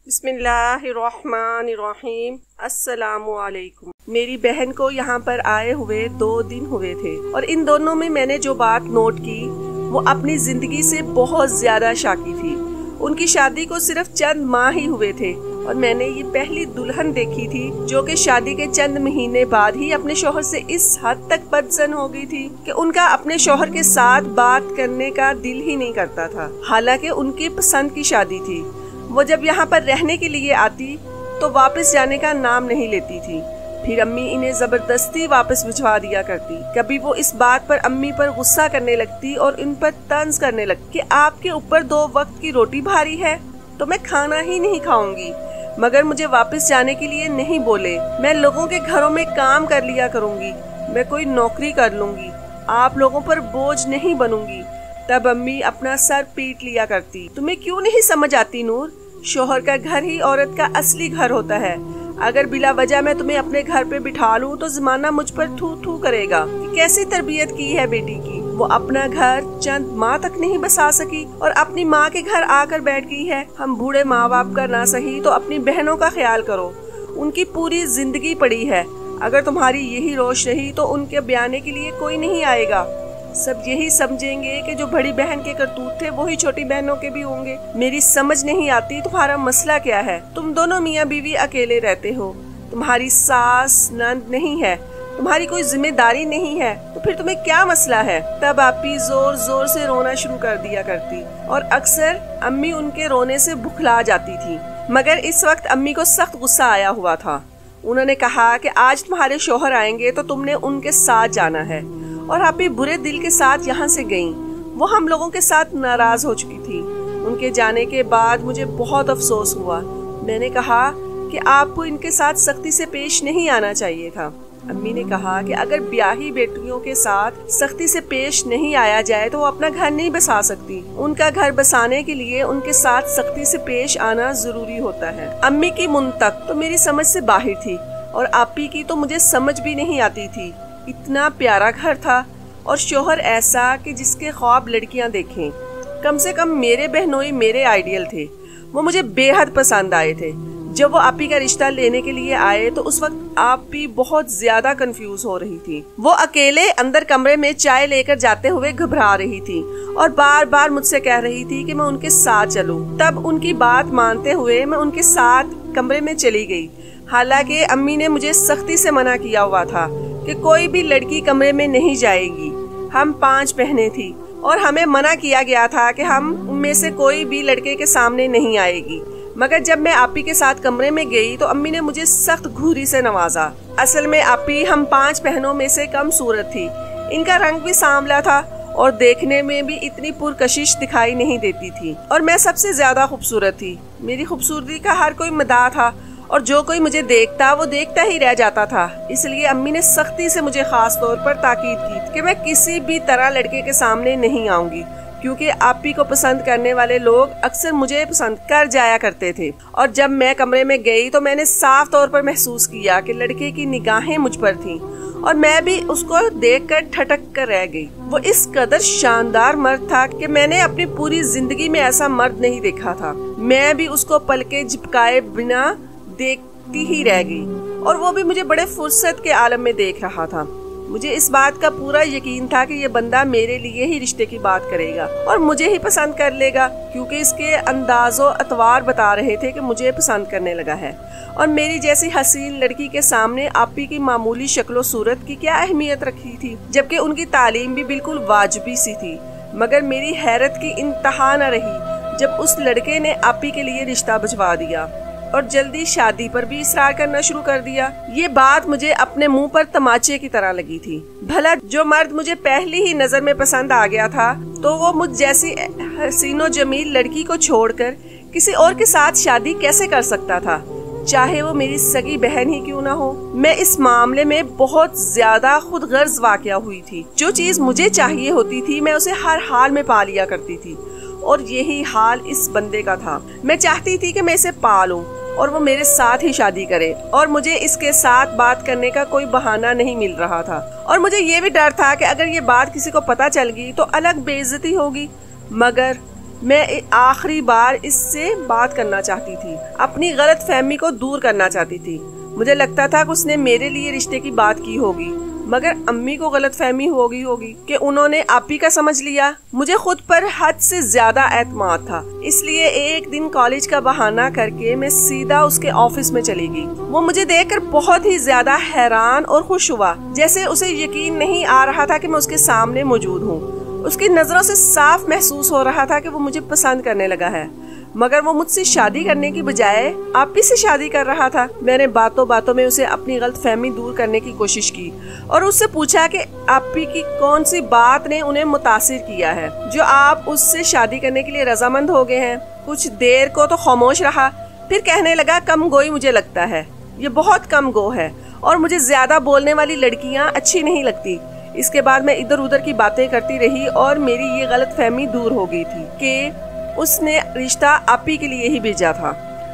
बिस्मिल्लाहिर्रहमानिर्रहीम। अस्सलामुअलैकुम। मेरी बहन को यहाँ पर आए हुए 2 दिन हुए थे और इन दोनों में मैंने जो बात नोट की वो अपनी जिंदगी से बहुत ज्यादा शाकी थी। उनकी शादी को सिर्फ चंद माह ही हुए थे और मैंने ये पहली दुल्हन देखी थी जो कि शादी के चंद महीने बाद ही अपने शौहर से इस हद तक बदजन हो गई थी कि उनका अपने शौहर के साथ बात करने का दिल ही नहीं करता था। हालांकि उनकी पसंद की शादी थी। वो जब यहाँ पर रहने के लिए आती तो वापस जाने का नाम नहीं लेती थी। फिर अम्मी इन्हें जबरदस्ती वापस भिजवा दिया करती। कभी वो इस बात पर अम्मी पर गुस्सा करने लगती और इन पर तंज करने लगती कि आपके ऊपर 2 वक्त की रोटी भारी है तो मैं खाना ही नहीं खाऊंगी, मगर मुझे वापस जाने के लिए नहीं बोले। मैं लोगों के घरों में काम कर लिया करूंगी, मैं कोई नौकरी कर लूंगी, आप लोगों पर बोझ नहीं बनूंगी। तब अम्मी अपना सर पीट लिया करती। तुम्हें क्यों नहीं समझ आती नूर, शोहर का घर ही औरत का असली घर होता है। अगर बिला वजह मैं तुम्हें अपने घर पे बिठा लूं तो जमाना मुझ पर थू थू करेगा कि कैसी तरबियत की है बेटी की। वो अपना घर चंद माह तक नहीं बसा सकी और अपनी माँ के घर आकर बैठ गई है। हम बूढ़े माँ बाप का ना सही तो अपनी बहनों का ख्याल करो, उनकी पूरी जिंदगी पड़ी है। अगर तुम्हारी यही रोश रही तो उनके बयाने के लिए कोई नहीं आएगा। सब यही समझेंगे कि जो बड़ी बहन के करतूत थे वही छोटी बहनों के भी होंगे। मेरी समझ नहीं आती तुम्हारा मसला क्या है। तुम दोनों मियाँ बीवी अकेले रहते हो, तुम्हारी सास नंद नहीं है, तुम्हारी कोई जिम्मेदारी नहीं है, तो फिर तुम्हें क्या मसला है। तब आपी जोर जोर से रोना शुरू कर दिया करती और अक्सर अम्मी उनके रोने से बुखला जाती थी। मगर इस वक्त अम्मी को सख्त गुस्सा आया हुआ था। उन्होंने कहा कि आज तुम्हारे शौहर आएंगे तो तुमने उनके साथ जाना है। और आपी बुरे दिल के साथ यहाँ से गईं। वो हम लोगों के साथ नाराज हो चुकी थी। उनके जाने के बाद मुझे बहुत अफसोस हुआ। मैंने कहा कि आपको इनके साथ सख्ती से पेश नहीं आना चाहिए था। अम्मी ने कहा कि अगर ब्याही बेटियों के साथ सख्ती से पेश नहीं आया जाए तो वो अपना घर नहीं बसा सकती। उनका घर बसाने के लिए उनके साथ सख्ती से पेश आना जरूरी होता है। अम्मी की मुंतक तो मेरी समझ से बाहर थी और आपी की तो मुझे समझ भी नहीं आती थी। इतना प्यारा घर था और शोहर ऐसा कि जिसके ख्वाब लड़कियां देखें। कम से कम मेरे बहनोई मेरे आइडियल थे। वो मुझे बेहद पसंद आए थे। जब वो आपी का रिश्ता लेने के लिए आए तो उस वक्त आपी बहुत ज्यादा कंफ्यूज हो रही थी। वो अकेले अंदर कमरे में चाय लेकर जाते हुए घबरा रही थी और बार बार मुझसे कह रही थी कि मैं उनके साथ चलूं। तब उनकी बात मानते हुए मैं उनके साथ कमरे में चली गई। हालांकि अम्मी ने मुझे सख्ती से मना किया हुआ था कि कोई भी लड़की कमरे में नहीं जाएगी। हम 5 बहनें थी और हमें मना किया गया था कि हम उनमें से कोई भी लड़के के सामने नहीं आएगी। मगर जब मैं आपी के साथ कमरे में गई तो अम्मी ने मुझे सख्त घूरी से नवाजा। असल में आपी हम 5 बहनों में से कम सूरत थी। इनका रंग भी सांवला था और देखने में भी इतनी पुरकशिश दिखाई नहीं देती थी और मैं सबसे ज्यादा खूबसूरत थी। मेरी खूबसूरती का हर कोई मदाह था और जो कोई मुझे देखता वो देखता ही रह जाता था। इसलिए अम्मी ने सख्ती से मुझे खास तौर पर ताकीद की कि मैं किसी भी तरह लड़के के सामने नहीं आऊंगी, क्योंकि आपी को पसंद करने वाले लोग अक्सर मुझे पसंद कर जाया करते थे। और जब मैं कमरे में गई तो मैंने साफ तौर पर महसूस किया कि लड़के की निगाहें मुझ पर थीं और मैं भी उसको देखकर ठटक कर रह गई। वो इस कदर शानदार मर्द था कि मैंने अपनी पूरी जिंदगी में ऐसा मर्द नहीं देखा था। मैं भी उसको पलके झपकाए बिना देखती ही रह गई और वो भी मुझे बड़े फुर्सत के आलम में देख रहा था। मुझे इस बात का पूरा यकीन था कि ये बंदा मेरे लिए ही रिश्ते की बात करेगा और मुझे ही पसंद कर लेगा, क्योंकि इसके अंदाजो अतवार बता रहे थे कि मुझे पसंद करने लगा है। और मेरी जैसी हसीन लड़की के सामने आपी की मामूली शक्लो सूरत की क्या अहमियत रखी थी, जबकि उनकी तालीम भी बिल्कुल वाजिबी सी थी। मगर मेरी हैरत की इंतहा न रही जब उस लड़के ने आपी के लिए रिश्ता भिजवा दिया और जल्दी शादी पर भी इसरार करना शुरू कर दिया। ये बात मुझे अपने मुंह पर तमाचे की तरह लगी थी। भला जो मर्द मुझे पहली ही नजर में पसंद आ गया था तो वो मुझ जैसी हसीनो जमील लड़की को छोड़कर किसी और के साथ शादी कैसे कर सकता था, चाहे वो मेरी सगी बहन ही क्यों ना हो। मैं इस मामले में बहुत ज्यादा खुद गर्ज वाक़या हुई थी। जो चीज मुझे चाहिए होती थी मैं उसे हर हाल में पा लिया करती थी और यही हाल इस बंदे का था। मैं चाहती थी कि मैं इसे पालूं और वो मेरे साथ ही शादी करे और मुझे इसके साथ बात करने का कोई बहाना नहीं मिल रहा था। और मुझे ये भी डर था कि अगर ये बात किसी को पता चल गई तो अलग बेइज्जती होगी। मगर मैं आखिरी बार इससे बात करना चाहती थी, अपनी गलत फहमी को दूर करना चाहती थी। मुझे लगता था कि उसने मेरे लिए रिश्ते की बात की होगी, मगर अम्मी को गलत फहमी होगी कि उन्होंने आपी का समझ लिया। मुझे खुद पर हद से ज्यादा एतमाद था, इसलिए एक दिन कॉलेज का बहाना करके मैं सीधा उसके ऑफिस में चली गई। वो मुझे देखकर बहुत ही ज्यादा हैरान और खुश हुआ, जैसे उसे यकीन नहीं आ रहा था कि मैं उसके सामने मौजूद हूँ। उसकी नजरों से साफ महसूस हो रहा था कि वो मुझे पसंद करने लगा है, मगर वो मुझसे शादी करने की बजाय आपी से शादी कर रहा था। मैंने बातों बातों में उसे अपनी गलत फहमी दूर करने की कोशिश की और उससे पूछा कि आपी की कौन सी बात ने उन्हें मुतासिर किया है जो आप उससे शादी करने के लिए रजामंद हो गए हैं। कुछ देर को तो खामोश रहा, फिर कहने लगा, कम गोई मुझे लगता है, ये बहुत कम गो है और मुझे ज्यादा बोलने वाली लड़कियां अच्छी नहीं लगती। इसके बाद मैं इधर उधर की बातें करती रही और मेरी ये गलत फहमी दूर हो गई थी कि उसने रिश्ता आपी के लिए ही भेजा था,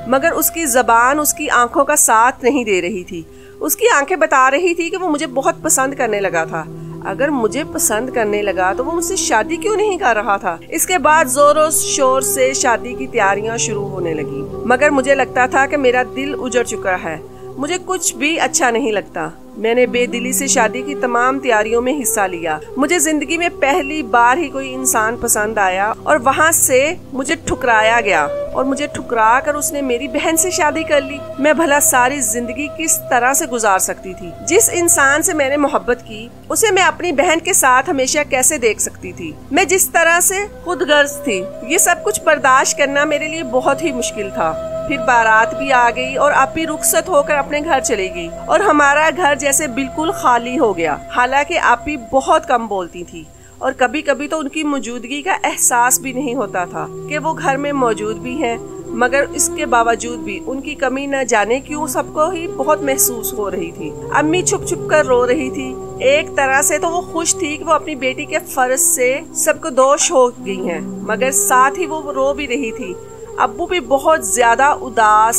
मगर उसकी जबान उसकी आंखों का साथ नहीं दे रही थी। उसकी आंखें बता रही थी कि वो मुझे बहुत पसंद करने लगा था। अगर मुझे पसंद करने लगा तो वो मुझसे शादी क्यों नहीं कर रहा था। इसके बाद जोरों शोर से शादी की तैयारियां शुरू होने लगी, मगर मुझे लगता था कि मेरा दिल उजड़ चुका है, मुझे कुछ भी अच्छा नहीं लगता। मैंने बेदिली से शादी की तमाम तैयारियों में हिस्सा लिया। मुझे जिंदगी में पहली बार ही कोई इंसान पसंद आया और वहाँ से मुझे ठुकराया गया और मुझे ठुकरा कर उसने मेरी बहन से शादी कर ली। मैं भला सारी जिंदगी किस तरह से गुजार सकती थी। जिस इंसान से मैंने मोहब्बत की उसे मैं अपनी बहन के साथ हमेशा कैसे देख सकती थी। मैं जिस तरह से खुदगर्ज थी, ये सब कुछ बर्दाश्त करना मेरे लिए बहुत ही मुश्किल था। फिर बारात भी आ गई और आपी रुखसत होकर अपने घर चली गई और हमारा घर जैसे बिल्कुल खाली हो गया। हालांकि आपी बहुत कम बोलती थी और कभी कभी तो उनकी मौजूदगी का एहसास भी नहीं होता था कि वो घर में मौजूद भी हैं, मगर इसके बावजूद भी उनकी कमी न जाने क्यों सबको ही बहुत महसूस हो रही थी। अम्मी छुप छुप कर रो रही थी। एक तरह से तो वो खुश थी कि वो अपनी बेटी के फर्ज से सबको दोष हो गई हैं, मगर साथ ही वो रो भी रही थी। अब्बू भी बहुत ज्यादा उदास,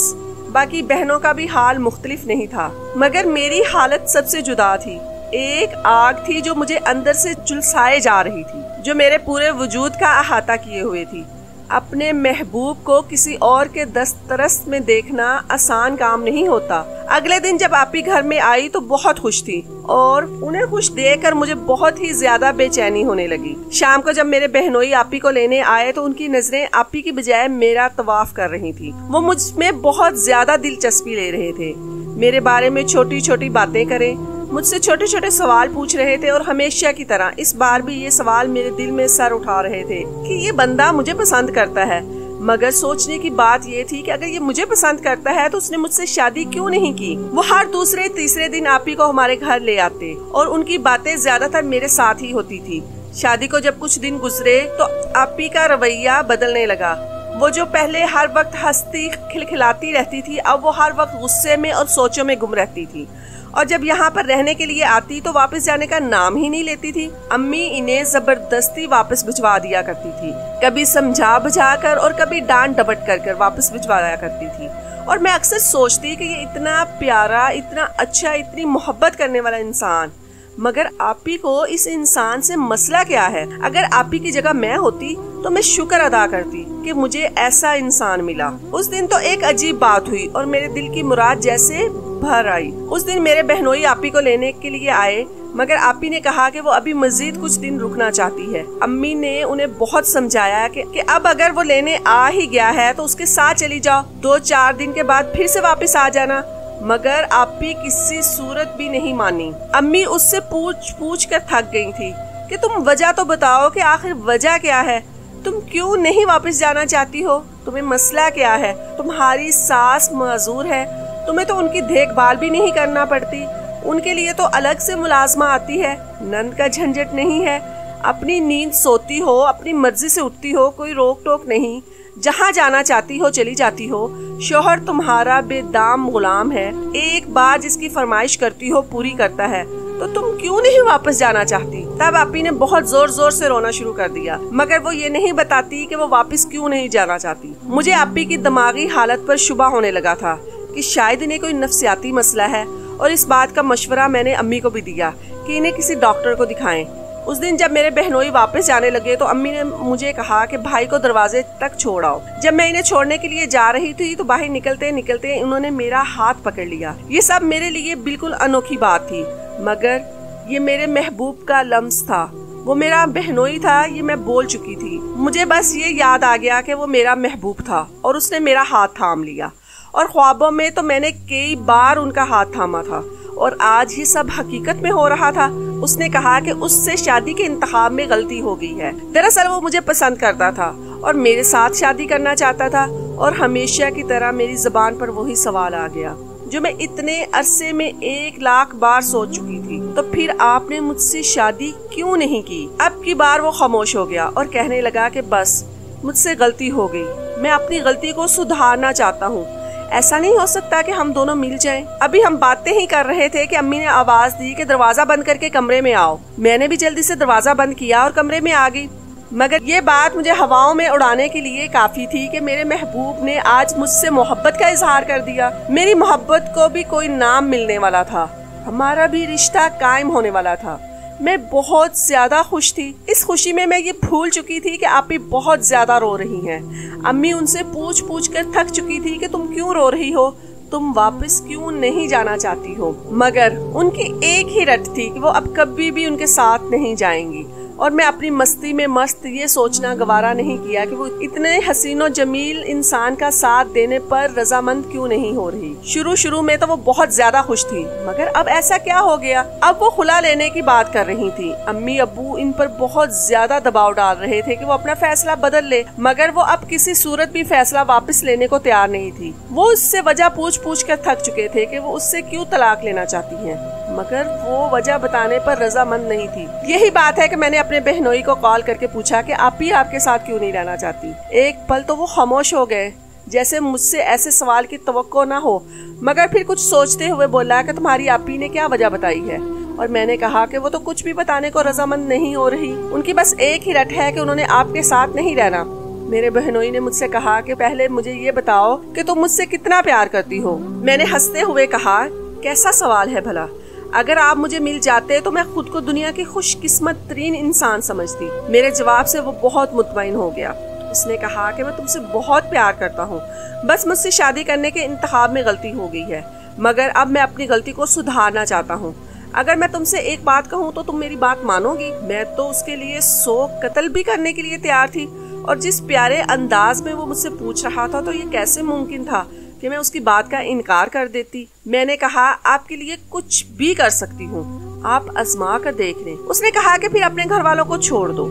बाकी बहनों का भी हाल मुख्तलिफ नहीं था, मगर मेरी हालत सबसे जुदा थी। एक आग थी जो मुझे अंदर से झुलसाए जा रही थी, जो मेरे पूरे वजूद का अहाता किए हुए थी। अपने महबूब को किसी और के दस्तरस में देखना आसान काम नहीं होता। अगले दिन जब आपी घर में आई तो बहुत खुश थी और उन्हें खुश देखकर मुझे बहुत ही ज्यादा बेचैनी होने लगी। शाम को जब मेरे बहनोई आपी को लेने आए तो उनकी नजरें आपी की बजाय मेरा तवाफ कर रही थी। वो मुझ में बहुत ज्यादा दिलचस्पी ले रहे थे, मेरे बारे में छोटी छोटी बातें करें, मुझसे छोटे छोटे सवाल पूछ रहे थे और हमेशा की तरह इस बार भी ये सवाल मेरे दिल में सर उठा रहे थे कि ये बंदा मुझे पसंद करता है। मगर सोचने की बात ये थी कि अगर ये मुझे पसंद करता है तो उसने मुझसे शादी क्यों नहीं की। वो हर दूसरे तीसरे दिन आपी को हमारे घर ले आते और उनकी बातें ज्यादातर मेरे साथ ही होती थी। शादी को जब कुछ दिन गुजरे तो आपी का रवैया बदलने लगा। वो जो पहले हर वक्त हंसती खिलखिलाती रहती थी, अब वो हर वक्त गुस्से में और सोचों में गुम रहती थी और जब यहाँ पर रहने के लिए आती तो वापस जाने का नाम ही नहीं लेती थी। अम्मी इन्हें जबरदस्ती वापस भिजवा दिया करती थी, कभी समझा बुझा कर और कभी डांट डपट कर वापस भिजवाया करती थी। और मैं अक्सर सोचती कि ये इतना प्यारा, इतना अच्छा, इतनी मोहब्बत करने वाला इंसान, मगर आपी को इस इंसान से मसला क्या है। अगर आपी की जगह मैं होती तो मैं शुक्र अदा करती कि मुझे ऐसा इंसान मिला। उस दिन तो एक अजीब बात हुई और मेरे दिल की मुराद जैसे भर आई। उस दिन मेरे बहनोई आपी को लेने के लिए आए, मगर आपी ने कहा कि वो अभी मजीद कुछ दिन रुकना चाहती है। अम्मी ने उन्हें बहुत समझाया कि अब अगर वो लेने आ ही गया है तो उसके साथ चली जाओ, 2-4 दिन के बाद फिर से वापस आ जाना। मगर आपी किसी सूरत भी नहीं मानी। अम्मी उससे पूछ कर थक गई थी कि तुम वजह तो बताओ कि आखिर वजह क्या है, तुम क्यों नहीं वापस जाना चाहती हो, तुम्हें मसला क्या है। तुम्हारी सास माजूर है, तुम्हें तो उनकी देखभाल भी नहीं करना पड़ती, उनके लिए तो अलग से मुलाजमा आती है, नंद का झंझट नहीं है, अपनी नींद सोती हो, अपनी मर्जी से उठती हो, कोई रोक टोक नहीं, जहाँ जाना चाहती हो चली जाती हो। शोहर तुम्हारा बेदाम गुलाम है, एक बार जिसकी फरमाइश करती हो पूरी करता है, तो तुम क्यों नहीं वापस जाना चाहती। तब आपी ने बहुत जोर जोर से रोना शुरू कर दिया, मगर वो ये नहीं बताती कि वो वापस क्यों नहीं जाना चाहती। मुझे आपी की दिमागी हालत पर शुबा होने लगा था कि शायद इन्हें कोई नफ्सियाती मसला है और इस बात का मशवरा मैंने अम्मी को भी दिया कि इन्हें किसी डॉक्टर को दिखाएं। उस दिन जब मेरे बहनोई वापस जाने लगे तो अम्मी ने मुझे कहा कि भाई को दरवाजे तक छोड़ आओ। जब मैं इन्हें छोड़ने के लिए जा रही थी तो बाहर निकलते निकलते उन्होंने मेरा हाथ पकड़ लिया। ये सब मेरे लिए बिल्कुल अनोखी बात थी, मगर ये मेरे महबूब का लम्स था। वो मेरा बहनोई था, ये मैं बोल चुकी थी। मुझे बस ये याद आ गया कि वो मेरा महबूब था और उसने मेरा हाथ थाम लिया। और ख्वाबों में तो मैंने कई बार उनका हाथ थामा था और आज ये सब हकीकत में हो रहा था। उसने कहा कि उससे शादी के इंतखाब में गलती हो गई है। दरअसल वो मुझे पसंद करता था और मेरे साथ शादी करना चाहता था और हमेशा की तरह मेरी जुबान पर वही सवाल आ गया जो मैं इतने अरसे में 1,00,000 बार सोच चुकी थी, तो फिर आपने मुझसे शादी क्यों नहीं की? अब की बार वो खामोश हो गया और कहने लगा कि बस मुझसे गलती हो गई, मैं अपनी गलती को सुधारना चाहता हूँ। ऐसा नहीं हो सकता कि हम दोनों मिल जाएं। अभी हम बातें ही कर रहे थे कि अम्मी ने आवाज दी कि दरवाजा बंद करके कमरे में आओ। मैंने भी जल्दी से दरवाजा बंद किया और कमरे में आ गई, मगर ये बात मुझे हवाओं में उड़ाने के लिए काफी थी कि मेरे महबूब ने आज मुझसे मोहब्बत का इजहार कर दिया। मेरी मोहब्बत को भी कोई नाम मिलने वाला था, हमारा भी रिश्ता कायम होने वाला था। मैं बहुत ज्यादा खुश थी। इस खुशी में मैं ये भूल चुकी थी कि आप भी बहुत ज्यादा रो रही हैं। अम्मी उनसे पूछ पूछ कर थक चुकी थी कि तुम क्यों रो रही हो, तुम वापस क्यों नहीं जाना चाहती हो। मगर उनकी एक ही रट थी कि वो अब कभी भी उनके साथ नहीं जाएंगी। और मैं अपनी मस्ती में मस्त ये सोचना गवारा नहीं किया कि वो इतने हसीनो जमील इंसान का साथ देने पर रजामंद क्यों नहीं हो रही। शुरू में तो वो बहुत ज्यादा खुश थी, मगर अब ऐसा क्या हो गया? अब वो खुला लेने की बात कर रही थी। अम्मी अब्बू इन पर बहुत ज्यादा दबाव डाल रहे थे कि वो अपना फैसला बदल ले, मगर वो अब किसी सूरत भी फैसला वापस लेने को तैयार नहीं थी। वो उससे वजह पूछ पूछ कर थक चुके थे कि वो उससे क्यों तलाक लेना चाहती है, मगर वो वजह बताने पर रजामंद नहीं थी। यही बात है कि मैंने अपने बहनोई को कॉल करके पूछा कि आप भी आपके साथ क्यों नहीं रहना चाहती। एक पल तो वो खामोश हो गए, जैसे मुझसे ऐसे सवाल की तवक्को ना हो, मगर फिर कुछ सोचते हुए बोला कि तुम्हारी आपी ने क्या वजह बताई है। और मैंने कहा कि वो तो कुछ भी बताने को रजामंद नहीं हो रही, उनकी बस एक ही रट है कि उन्होंने आपके साथ नहीं रहना। मेरे बहनोई ने मुझसे कहा कि पहले मुझे ये बताओ कि तुम मुझसे कितना प्यार करती हो। मैंने हंसते हुए कहा, कैसा सवाल है भला, अगर आप मुझे मिल जाते तो मैं खुद को दुनिया की खुशकिस्मत तरीन इंसान समझती। मेरे जवाब से वो बहुत मुतमईन हो गया। उसने कहा कि मैं तुमसे बहुत प्यार करता हूँ, बस मुझसे शादी करने के इंतखाब में गलती हो गई है, मगर अब मैं अपनी गलती को सुधारना चाहता हूँ। अगर मैं तुमसे एक बात कहूँ तो तुम मेरी बात मानोगी? मैं तो उसके लिए 100 कत्ल भी करने के लिए तैयार थी, और जिस प्यारे अंदाज में वो मुझसे पूछ रहा था तो ये कैसे मुमकिन था कि मैं उसकी बात का इनकार कर देती। मैंने कहा, आपके लिए कुछ भी कर सकती हूँ, आप आजमा कर देख लें। उसने कहा कि फिर अपने घर वालों को छोड़ दो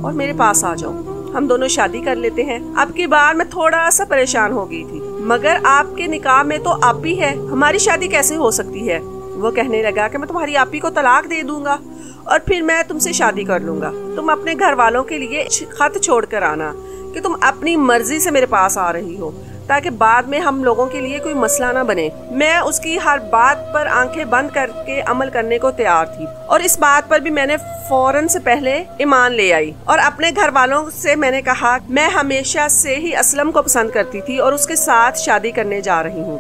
और मेरे पास आ जाओ, हम दोनों शादी कर लेते हैं। अब की बार मैं थोड़ा सा परेशान हो गई थी, मगर आपके निकाह में तो आप भी है, हमारी शादी कैसे हो सकती है? वो कहने लगा कि मैं तुम्हारी आपी को तलाक दे दूंगा और फिर मैं तुमसे शादी कर लूंगा। तुम अपने घर वालों के लिए खत छोड़ कर आना कि तुम अपनी मर्जी से मेरे पास आ रही हो, ताकि बाद में हम लोगों के लिए कोई मसला ना बने। मैं उसकी हर बात पर आंखें बंद करके अमल करने को तैयार थी, और इस बात पर भी मैंने फौरन से पहले ईमान ले आई। और अपने घर वालों से मैंने कहा, मैं हमेशा से ही असलम को पसंद करती थी और उसके साथ शादी करने जा रही हूँ।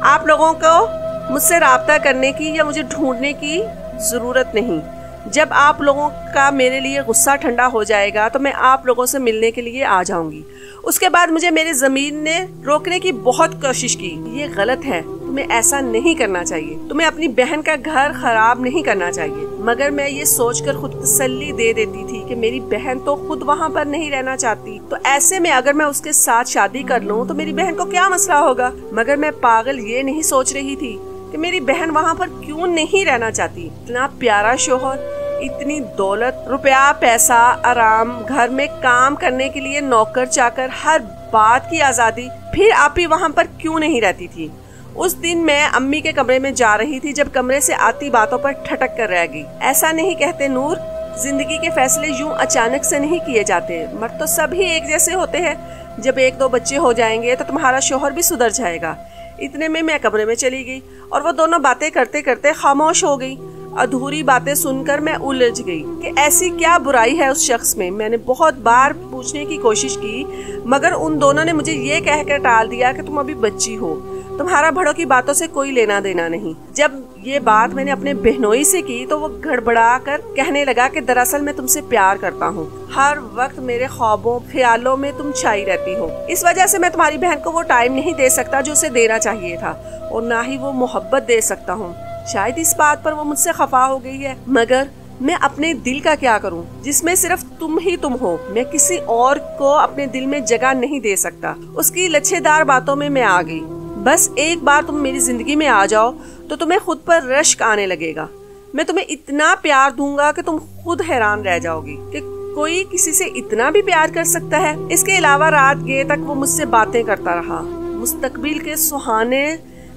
आप लोगों को मुझसे राब्ता करने की या मुझे ढूंढने की जरूरत नहीं। जब आप लोगों का मेरे लिए गुस्सा ठंडा हो जाएगा तो मैं आप लोगों से मिलने के लिए आ जाऊंगी। उसके बाद मुझे मेरी जमीन ने रोकने की बहुत कोशिश की। ये गलत है, तुम्हें ऐसा नहीं करना चाहिए, तुम्हें अपनी बहन का घर खराब नहीं करना चाहिए। मगर मैं ये सोचकर खुद तसल्ली दे देती थी कि मेरी बहन तो खुद वहाँ पर नहीं रहना चाहती, तो ऐसे में अगर मैं उसके साथ शादी कर लूँ तो मेरी बहन को क्या मसला होगा। मगर मैं पागल ये नहीं सोच रही थी कि मेरी बहन वहाँ पर क्यों नहीं रहना चाहती। इतना प्यारा शोहर, इतनी दौलत, रुपया, पैसा, आराम, घर में काम करने के लिए नौकर चाकर, हर बात की आजादी, फिर आप ही वहाँ पर क्यों नहीं रहती थी। उस दिन मैं अम्मी के कमरे में जा रही थी जब कमरे से आती बातों पर ठटक कर रह गई। ऐसा नहीं कहते नूर, जिंदगी के फैसले यूं अचानक से नहीं किए जाते। मर्द तो सभी एक जैसे होते हैं। जब 1-2 बच्चे हो जाएंगे तो तुम्हारा शोहर भी सुधर जाएगा। इतने में मैं कमरे में चली गई और वो दोनों बातें करते करते खामोश हो गई। अधूरी बातें सुनकर मैं उलझ गई कि ऐसी क्या बुराई है उस शख्स में। मैंने बहुत बार पूछने की कोशिश की, मगर उन दोनों ने मुझे ये कहकर टाल दिया कि तुम अभी बच्ची हो, तुम्हारा बड़ों की बातों से कोई लेना देना नहीं। जब ये बात मैंने अपने बहनोई से की तो वो गड़बड़ा कर कहने लगा कि दरअसल मैं तुमसे प्यार करता हूँ, हर वक्त मेरे ख्वाबों ख्यालों में तुम छाई रहती हो, इस वजह से मैं तुम्हारी बहन को वो टाइम नहीं दे सकता जो उसे देना चाहिए था, और ना ही वो मोहब्बत दे सकता हूँ। शायद इस बात पर वो मुझसे खफा हो गई है, मगर मैं अपने दिल का क्या करूं जिसमें सिर्फ तुम ही तुम हो। मैं किसी और को अपने दिल में जगह नहीं दे सकता। उसकी लच्छेदार बातों में मैं आ गई। बस एक बार तुम मेरी जिंदगी में आ जाओ तो तुम्हें खुद पर रश्क आने लगेगा। मैं तुम्हें इतना प्यार दूंगा कि तुम खुद हैरान रह जाओगी कि कोई किसी से इतना भी प्यार कर सकता है। इसके अलावा रात गए तक वो मुझसे बातें करता रहा, मुस्तकबिल के सुहाने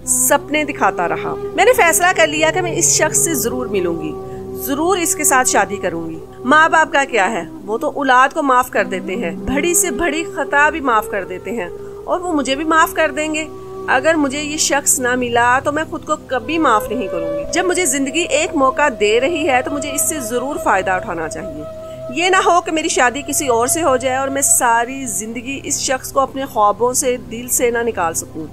सपने दिखाता रहा। मैंने फैसला कर लिया कि मैं इस शख्स से जरूर मिलूंगी, जरूर इसके साथ शादी करूंगी। माँ बाप का क्या है, वो तो औलाद को माफ कर देते हैं, बड़ी से बड़ी खता भी माफ कर देते हैं, और वो मुझे भी माफ कर देंगे। अगर मुझे ये शख्स ना मिला तो मैं खुद को कभी माफ नहीं करूंगी। जब मुझे जिंदगी एक मौका दे रही है तो मुझे इससे जरूर फायदा उठाना चाहिए। ये ना हो कि मेरी शादी किसी और से हो जाए और मैं सारी जिंदगी इस शख्स को अपने ख्वाबों से दिल से ना निकाल सकूं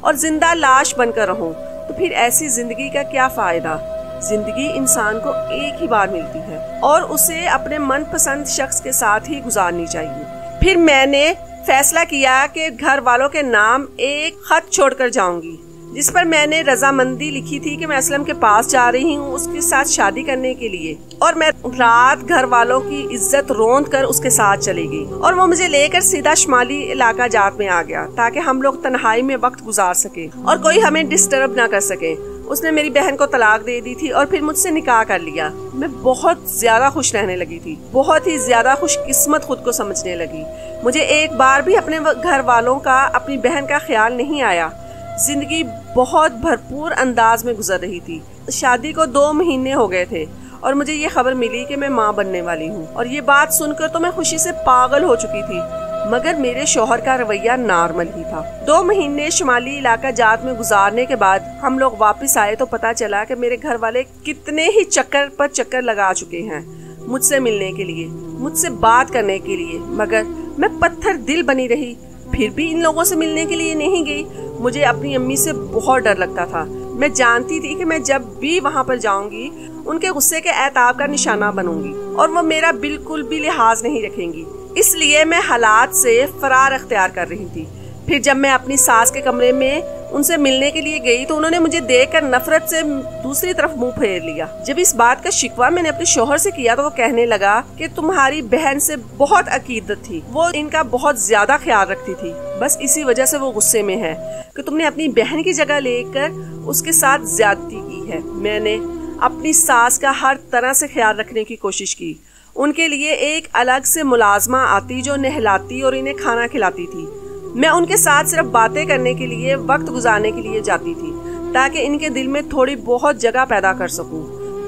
और जिंदा लाश बनकर रहूं। तो फिर ऐसी जिंदगी का क्या फायदा। जिंदगी इंसान को एक ही बार मिलती है और उसे अपने मनपसंद शख्स के साथ ही गुजारनी चाहिए। फिर मैंने फैसला किया कि घर वालों के नाम एक खत छोड़कर जाऊंगी जिस पर मैंने रजामंदी लिखी थी कि मैं असलम के पास जा रही हूँ उसके साथ शादी करने के लिए, और मैं रात घर वालों की इज्जत रोंद कर उसके साथ चली गई और वो मुझे लेकर सीधा शुमाली इलाका जात में आ गया ताकि हम लोग तन्हाई में वक्त गुजार सके और कोई हमें डिस्टर्ब ना कर सके। उसने मेरी बहन को तलाक दे दी थी और फिर मुझसे निकाह कर लिया। मैं बहुत ज्यादा खुश रहने लगी थी, बहुत ही ज्यादा खुशकिस्मत खुद को समझने लगी। मुझे एक बार भी अपने घर वालों का, अपनी बहन का ख्याल नहीं आया। जिंदगी बहुत भरपूर अंदाज में गुजर रही थी। शादी को 2 महीने हो गए थे और मुझे ये खबर मिली कि मैं माँ बनने वाली हूँ, और ये बात सुनकर तो मैं खुशी से पागल हो चुकी थी, मगर मेरे शौहर का रवैया नॉर्मल ही था। 2 महीने शुमाली इलाका जात में गुजारने के बाद हम लोग वापस आए तो पता चला कि मेरे घर वाले कितने ही चक्कर पर चक्कर लगा चुके हैं मुझसे मिलने के लिए, मुझसे बात करने के लिए, मगर मैं पत्थर दिल बनी रही। फिर भी इन लोगों से मिलने के लिए नहीं गई। मुझे अपनी अम्मी से बहुत डर लगता था। मैं जानती थी कि मैं जब भी वहाँ पर जाऊंगी उनके गुस्से के एताब का निशाना बनूंगी और वो मेरा बिल्कुल भी लिहाज नहीं रखेंगी। इसलिए मैं हालात से फरार अख्तियार कर रही थी। फिर जब मैं अपनी सास के कमरे में उनसे मिलने के लिए गई तो उन्होंने मुझे देखकर नफरत से दूसरी तरफ मुंह फेर लिया। जब इस बात का शिकवा मैंने अपने शौहर से किया तो वो कहने लगा कि तुम्हारी बहन से बहुत अकीदत थी, वो इनका बहुत ज्यादा ख्याल रखती थी, बस इसी वजह से वो गुस्से में है कि तुमने अपनी बहन की जगह लेकर उसके साथ ज्यादती की है। मैंने अपनी सास का हर तरह से ख्याल रखने की कोशिश की। उनके लिए एक अलग से मुलाजमा आती जो नहलाती और इन्हें खाना खिलाती थी। मैं उनके साथ सिर्फ बातें करने के लिए, वक्त गुजारने के लिए जाती थी ताकि इनके दिल में थोड़ी बहुत जगह पैदा कर सकूं,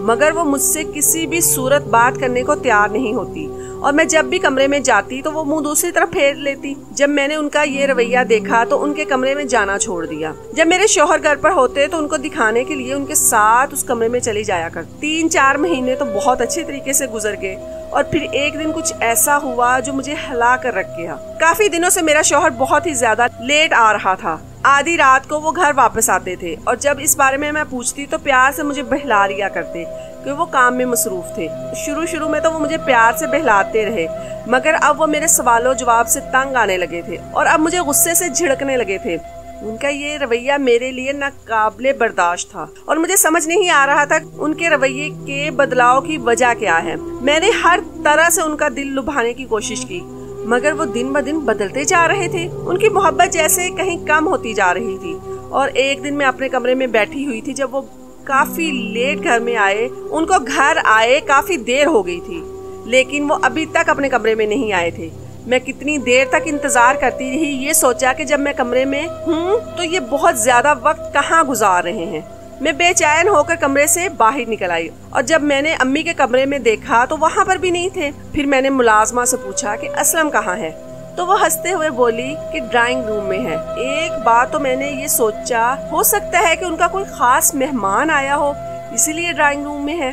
मगर वो मुझसे किसी भी सूरत बात करने को तैयार नहीं होती और मैं जब भी कमरे में जाती तो वो मुंह दूसरी तरफ फेर लेती। जब मैंने उनका ये रवैया देखा तो उनके कमरे में जाना छोड़ दिया। जब मेरे शौहर घर पर होते तो उनको दिखाने के लिए उनके साथ उस कमरे में चली जाया कर। 3-4 महीने तो बहुत अच्छे तरीके से गुजर गए और फिर एक दिन कुछ ऐसा हुआ जो मुझे हिला कर रख गया। काफी दिनों से मेरा शौहर बहुत ही ज्यादा लेट आ रहा था। आधी रात को वो घर वापस आते थे और जब इस बारे में मैं पूछती तो प्यार से मुझे बहला लिया करते कि वो काम में मसरूफ थे। शुरू में तो वो मुझे प्यार से बहलाते रहे, मगर अब वो मेरे सवालों जवाब से तंग आने लगे थे और अब मुझे गुस्से से झिड़कने लगे थे। उनका ये रवैया मेरे लिए नाकाबिले बर्दाश्त था और मुझे समझ नहीं आ रहा था उनके रवैये के बदलाव की वजह क्या है। मैंने हर तरह से उनका दिल लुभाने की कोशिश की, मगर वो दिन ब दिन बदलते जा रहे थे। उनकी मोहब्बत जैसे कहीं कम होती जा रही थी। और एक दिन मैं अपने कमरे में बैठी हुई थी जब वो काफी लेट घर में आए। उनको घर आए काफी देर हो गई थी, लेकिन वो अभी तक अपने कमरे में नहीं आए थे। मैं कितनी देर तक इंतजार करती रही, ये सोचा कि जब मैं कमरे में हूँ तो ये बहुत ज्यादा वक्त कहाँ गुजार रहे हैं। मैं बेचैन होकर कमरे से बाहर निकल आई और जब मैंने अम्मी के कमरे में देखा तो वहाँ पर भी नहीं थे। फिर मैंने मुलाजमा से पूछा कि असलम कहाँ है, तो वो हंसते हुए बोली कि ड्राइंग रूम में है। एक बार तो मैंने ये सोचा हो सकता है कि उनका कोई खास मेहमान आया हो इसीलिए ड्राइंग रूम में है,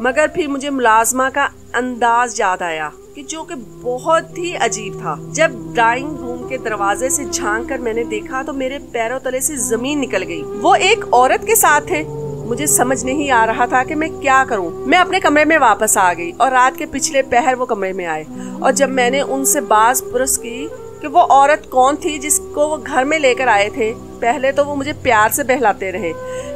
मगर फिर मुझे मुलाजमा का अंदाज याद आया। कि जो कि बहुत ही अजीब था। जब ड्राइंग रूम के दरवाजे से झांक कर मैंने देखा तो मेरे पैरों तले से जमीन निकल गई। वो एक औरत के साथ थे। मुझे समझ नहीं आ रहा था कि मैं क्या करूं। मैं अपने कमरे में वापस आ गई और रात के पिछले पहर वो कमरे में आए और जब मैंने उनसे बात पुरस की कि वो औरत कौन थी जिसको वो घर में लेकर आए थे, पहले तो वो मुझे प्यार से बहलाते रहे,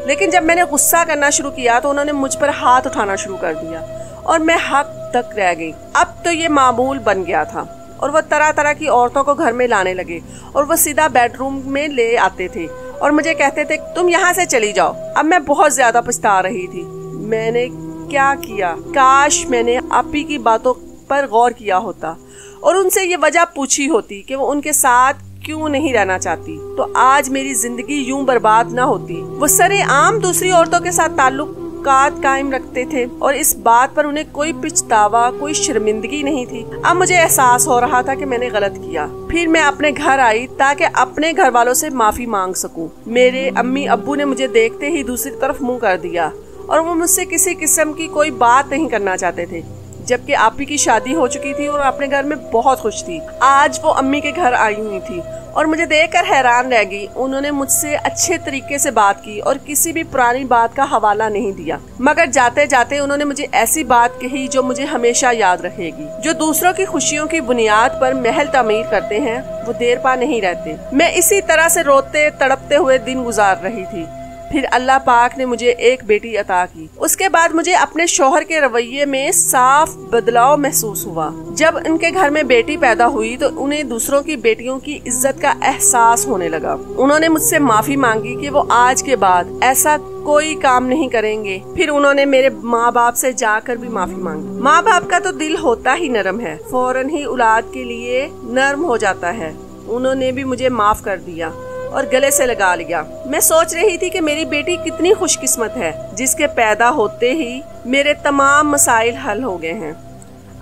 लेकिन जब मैंने गुस्सा करना शुरू किया तो उन्होंने मुझ पर हाथ उठाना शुरू कर दिया और मैं हक तक रह गई। अब तो ये मामूल बन गया था और वो तरह तरह की औरतों को घर में लाने लगे और वो सीधा बेडरूम में ले आते थे और मुझे कहते थे तुम यहाँ से चली जाओ। अब मैं बहुत ज्यादा पछता रही थी। मैंने क्या किया? काश मैंने आपी की बातों पर गौर किया होता और उनसे ये वजह पूछी होती कि वो उनके साथ क्यों नहीं रहना चाहती, तो आज मेरी जिंदगी यूं बर्बाद ना होती। वो सरेआम दूसरी औरतों के साथ ताल्लुकात कायम रखते थे और इस बात पर उन्हें कोई पछतावा, कोई शर्मिंदगी नहीं थी। अब मुझे एहसास हो रहा था कि मैंने गलत किया। फिर मैं अपने घर आई ताकि अपने घर वालों से माफी मांग सकूं। मेरे अम्मी अब्बू ने मुझे देखते ही दूसरी तरफ मुंह कर दिया और वो मुझसे किसी किस्म की कोई बात नहीं करना चाहते थे, जबकि आपी की शादी हो चुकी थी और अपने घर में बहुत खुश थी। आज वो अम्मी के घर आई हुई थी और मुझे देखकर हैरान रह गई। उन्होंने मुझसे अच्छे तरीके से बात की और किसी भी पुरानी बात का हवाला नहीं दिया, मगर जाते जाते उन्होंने मुझे ऐसी बात कही जो मुझे हमेशा याद रहेगी। जो दूसरों की खुशियों की बुनियाद पर महल तामीर करते हैं वो देर पा नहीं रहते। मैं इसी तरह से रोते तड़पते हुए दिन गुजार रही थी। फिर अल्लाह पाक ने मुझे एक बेटी अता की। उसके बाद मुझे अपने शौहर के रवैये में साफ बदलाव महसूस हुआ। जब उनके घर में बेटी पैदा हुई तो उन्हें दूसरों की बेटियों की इज्जत का एहसास होने लगा। उन्होंने मुझसे माफी मांगी कि वो आज के बाद ऐसा कोई काम नहीं करेंगे। फिर उन्होंने मेरे माँ बाप से जाकर भी माफी मांगी। माँ बाप का तो दिल होता ही नरम है, फौरन ही औलाद के लिए नर्म हो जाता है। उन्होंने भी मुझे माफ कर दिया और गले से लगा लिया। मैं सोच रही थी कि मेरी बेटी कितनी खुशकिस्मत है जिसके पैदा होते ही मेरे तमाम मसाइल हल हो गए हैं।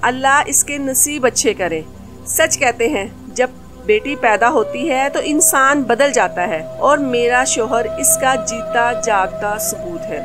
अल्लाह इसके नसीब अच्छे करे। सच कहते हैं जब बेटी पैदा होती है तो इंसान बदल जाता है और मेरा शौहर इसका जीता जागता सबूत है।